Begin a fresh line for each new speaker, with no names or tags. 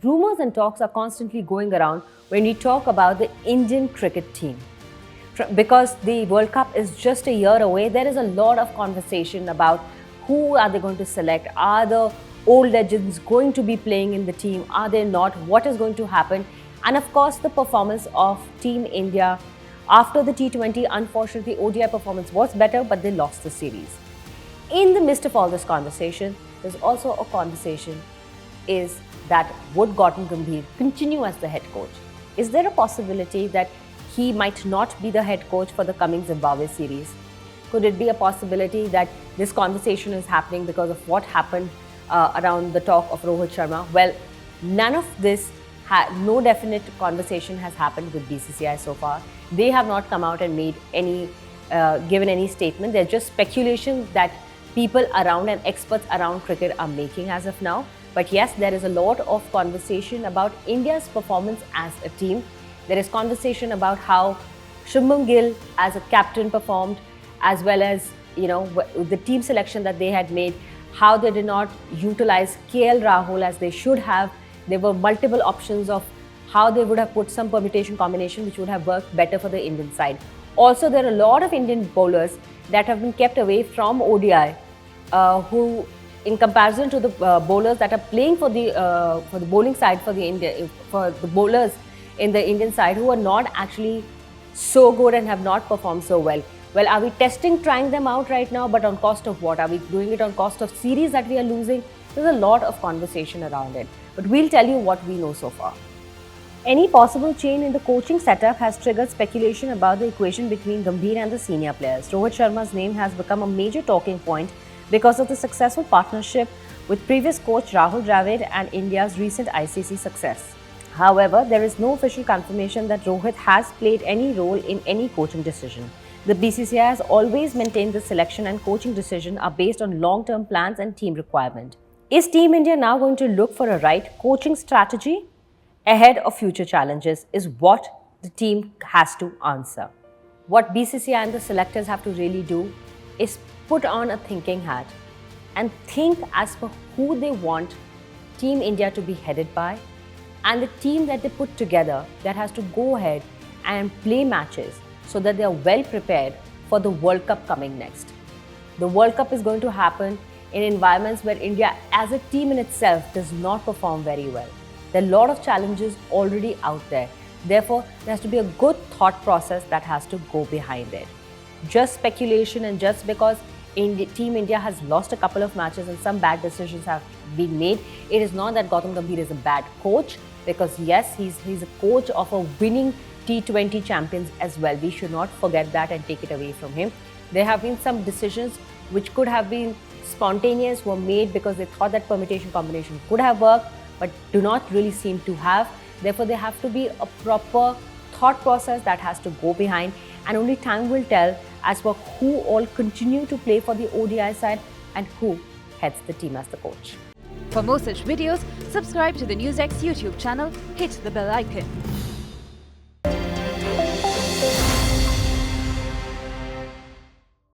rumors and talks are constantly going around when we talk about the Indian cricket team. Because the World Cup is just a year away, there is a lot of conversation about who are they going to select. Are the old legends going to be playing in the team? Are they not? What is going to happen? And of course, the performance of Team India after the T20. Unfortunately, ODI performance was better, but they lost the series. In the midst of all this conversation, there's also a conversation is that would Gautam Gambhir continue as the head coach? Is there a possibility that he might not be the head coach for the coming Zimbabwe series? Could it be a possibility that this conversation is happening because of what happened around the talk of Rohit Sharma? Well, none of this, no definite conversation has happened with BCCI so far. They have not come out and made any, given any statement. They're just speculation that people around and experts around cricket are making as of now. But yes, there is a lot of conversation about India's performance as a team. There is conversation about how Shubman Gill as a captain performed, as well as the team selection that they had made, how they did not utilize KL Rahul as they should have. There were multiple options of how they would have put some permutation combination which would have worked better for the Indian side. Also, there are a lot of Indian bowlers that have been kept away from ODI, who, in comparison to the bowlers that are playing for the bowling side for the bowlers in the Indian side, who are not actually so good and have not performed so well. Well, are we trying them out right now? But on cost of what? Are we doing it on cost of series that we are losing? There's a lot of conversation around it. But we'll tell you what we know so far. Any possible change in the coaching setup has triggered speculation about the equation between Gambhir and the senior players. Rohit Sharma's name has become a major talking point because of the successful partnership with previous coach Rahul Dravid and India's recent ICC success. However, there is no official confirmation that Rohit has played any role in any coaching decision. The BCCI has always maintained the selection and coaching decision are based on long-term plans and team requirement. Is Team India now going to look for a right coaching strategy ahead of future challenges is what the team has to answer. What BCCI and the selectors have to really do is put on a thinking hat and think as per who they want Team India to be headed by, and the team that they put together that has to go ahead and play matches so that they are well prepared for the World Cup coming next. The World Cup is going to happen in environments where India as a team in itself does not perform very well. There are a lot of challenges already out there. Therefore, there has to be a good thought process that has to go behind it. Just speculation and just because Team India has lost a couple of matches and some bad decisions have been made, it is not that Gautam Gambhir is a bad coach, because yes, he's a coach of a winning T20 champions as well. We should not forget that and take it away from him. There have been some decisions which could have been spontaneous, were made because they thought that permutation combination could have worked, but do not really seem to have. Therefore, there have to be a proper thought process that has to go behind, and only time will tell as for who all continue to play for the ODI side and who heads the team as the coach.
For more such videos, subscribe to the NewsX YouTube channel, hit the bell icon.